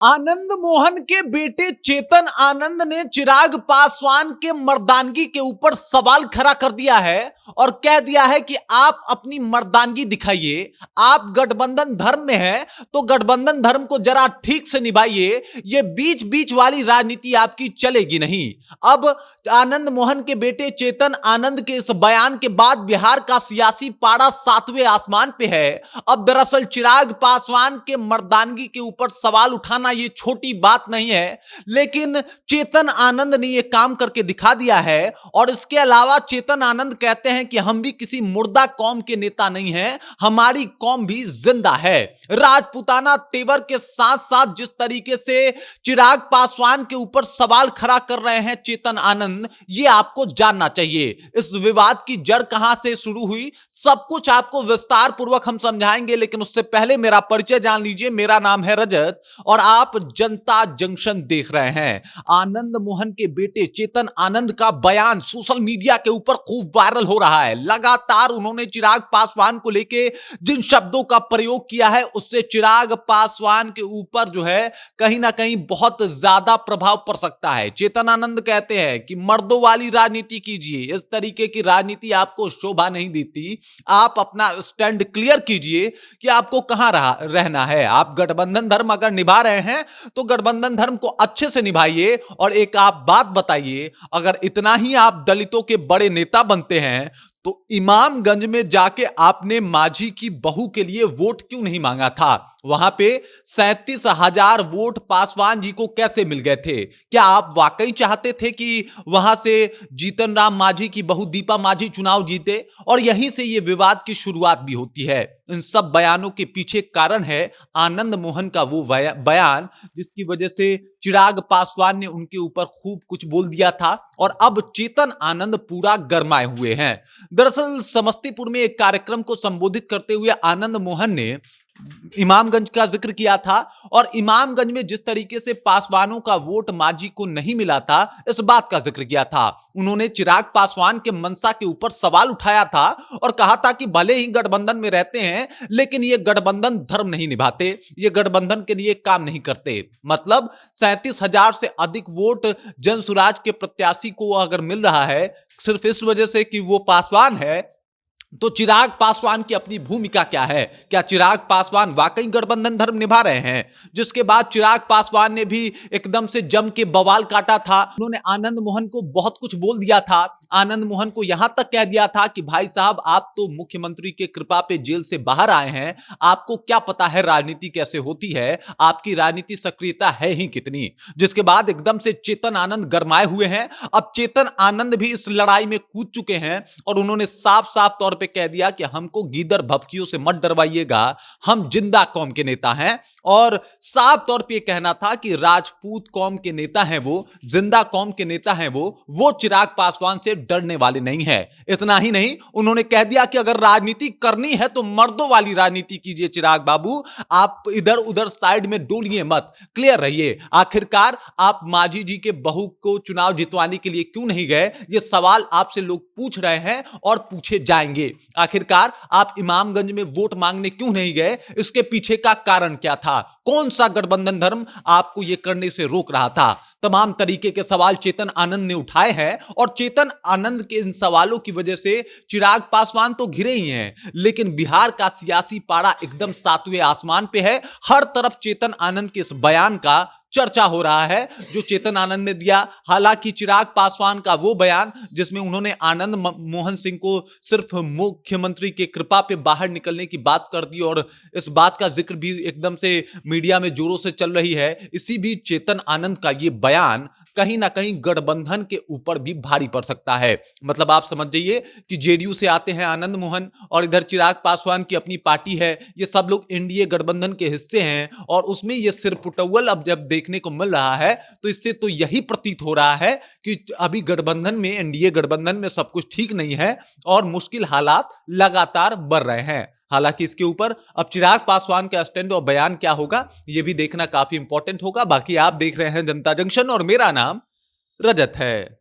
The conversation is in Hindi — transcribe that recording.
आनंद मोहन के बेटे चेतन आनंद ने चिराग पासवान के मर्दानगी के ऊपर सवाल खड़ा कर दिया है और कह दिया है कि आप अपनी मर्दानगी दिखाइए। आप गठबंधन धर्म में हैं तो गठबंधन धर्म को जरा ठीक से निभाइए। ये बीच बीच वाली राजनीति आपकी चलेगी नहीं। अब आनंद मोहन के बेटे चेतन आनंद के इस बयान के बाद बिहार का सियासी पारा सातवें आसमान पे है। अब दरअसल चिराग पासवान के मर्दानगी के ऊपर सवाल उठाना ये छोटी बात नहीं है, लेकिन चेतन आनंद ने ये काम करके दिखा दिया है। और इसके अलावा चेतन आनंद कहते हैं कि हम भी किसी मुर्दा कौम के नेता नहीं हैं, हमारी कौम भी जिंदा है। राजपूताना तेवर के साथ साथ जिस तरीके से चिराग पासवान के ऊपर सवाल खड़ा कर रहे हैं चेतन आनंद, ये आपको जानना चाहिए। इस विवाद की जड़ कहां से शुरू हुई, सब कुछ आपको विस्तार पूर्वक हम समझाएंगे, लेकिन उससे पहले मेरा परिचय जान लीजिए। मेरा नाम है रजत और आप जनता जंक्शन देख रहे हैं। आनंद मोहन के बेटे चेतन आनंद का बयान सोशल मीडिया के ऊपर खूब वायरल हो रहा है। लगातार उन्होंने चिराग पासवान को लेके जिन शब्दों का प्रयोग किया है, उससे चिराग पासवान के ऊपर जो है कहीं ना कहीं बहुत ज्यादा प्रभाव पड़ सकता है। चेतन आनंद कहते हैं कि मर्दों वाली राजनीति कीजिए, इस तरीके की राजनीति आपको शोभा नहीं देती। आप अपना स्टैंड क्लियर कीजिए कि आपको कहां रहना है। आप गठबंधन धर्म अगर निभा रहे हैं तो गठबंधन धर्म को अच्छे से निभाइए। और एक आप बात बताइए, अगर इतना ही आप दलितों के बड़े नेता बनते हैं तो इमामगंज में जाके आपने माझी की बहू के लिए वोट क्यों नहीं मांगा था? वहां पे 37,000 वोट पासवान जी को कैसे मिल गए थे? क्या आप वाकई चाहते थे कि वहां से जीतन राम माझी की बहू दीपा माझी चुनाव जीते? और यहीं से यह विवाद की शुरुआत भी होती है। इन सब बयानों के पीछे कारण है आनंद मोहन का वो बयान, जिसकी वजह से चिराग पासवान ने उनके ऊपर खूब कुछ बोल दिया था और अब चेतन आनंद पूरा गरमाए हुए हैं। दरअसल समस्तीपुर में एक कार्यक्रम को संबोधित करते हुए आनंद मोहन ने इमामगंज का जिक्र किया था और इमामगंज में जिस तरीके से पासवानों का वोट माझी को नहीं मिला था, इस बात का जिक्र किया था। उन्होंने चिराग पासवान के मंशा के ऊपर सवाल उठाया था और कहा था कि भले ही गठबंधन में रहते हैं, लेकिन ये गठबंधन धर्म नहीं निभाते, ये गठबंधन के लिए काम नहीं करते। मतलब 37,000 से अधिक वोट जनसुराज के प्रत्याशी को अगर मिल रहा है सिर्फ इस वजह से कि वो पासवान है, तो चिराग पासवान की अपनी भूमिका क्या है? क्या चिराग पासवान वाकई गठबंधन धर्म निभा रहे हैं? जिसके बाद चिराग पासवान ने भी एकदम से जम के बवाल काटा था। उन्होंने आनंद मोहन को बहुत कुछ बोल दिया था। आनंद मोहन को यहां तक कह दिया था कि भाई साहब, आप तो मुख्यमंत्री के कृपा पे जेल से बाहर आए हैं, आपको क्या पता है राजनीति कैसे होती है, आपकी राजनीति सक्रियता है ही कितनी। जिसके बाद एकदम से चेतन आनंद गरमाए हुए हैं। अब चेतन आनंद भी इस लड़ाई में कूद चुके हैं और उन्होंने साफ साफ तौर पे कह दिया कि हमको गीदड़ भभकियों से मत डरवाइएगा, हम जिंदा कौम के नेता हैं। और साफ तौर पे कहना था कि राजपूत कौम के नेता हैं वो, जिंदा कौम के नेता हैं वो चिराग पासवान से डरने वाले नहीं है। इतना ही नहीं, उन्होंने कह दिया कि अगर राजनीति करनी है तो मर्दों वाली राजनीति कीजिए चिराग बाबू, आप इधर उधर साइड में डोलिए मत, क्लियर रहिए। आखिरकार आप माझी जी के बहू को चुनाव जितवाने के लिए क्यों नहीं गए? ये सवाल आपसे लोग पूछ रहे हैं और पूछे जाएंगे। आखिरकार आप इमामगंज में वोट मांगने क्यों नहीं गए? इसके पीछे का कारण क्या था? कौन सा गठबंधन धर्म आपको यह करने से रोक रहा था? तमाम तरीके के सवाल चेतन आनंद ने उठाए हैं और चेतन आनंद के इन सवालों की वजह से चिराग पासवान तो घिरे ही हैं, लेकिन बिहार का सियासी पारा एकदम सातवें आसमान पे है। हर तरफ चेतन आनंद के इस बयान का चर्चा हो रहा है जो चेतन आनंद ने दिया। हालांकि चिराग पासवान का वो बयान जिसमें उन्होंने आनंद मोहन सिंह को सिर्फ मुख्यमंत्री के कृपा पे बाहर निकलने की बात कर दी और इस बात का जिक्र भी एकदम से मीडिया में जोरों से चल रही है। इसी बीच चेतन आनंद का ये बयान कहीं ना कहीं गठबंधन के ऊपर भी भारी पड़ सकता है। मतलब आप समझ जाइए कि जेडीयू से आते हैं आनंद मोहन और इधर चिराग पासवान की अपनी पार्टी है, ये सब लोग एनडीए गठबंधन के हिस्से हैं और उसमें ये सिरपुटौल अब जब देखने को मिल रहा है तो इससे तो यही प्रतीत हो रहा है कि अभी गठबंधन में, एनडीए गठबंधन में सब कुछ ठीक नहीं है और मुश्किल हालात लगातार बढ़ रहे हैं। हालांकि इसके ऊपर अब चिराग पासवान का स्टैंड और बयान क्या होगा, यह भी देखना काफी इंपॉर्टेंट होगा। बाकी आप देख रहे हैं जनता जंक्शन और मेरा नाम रजत है।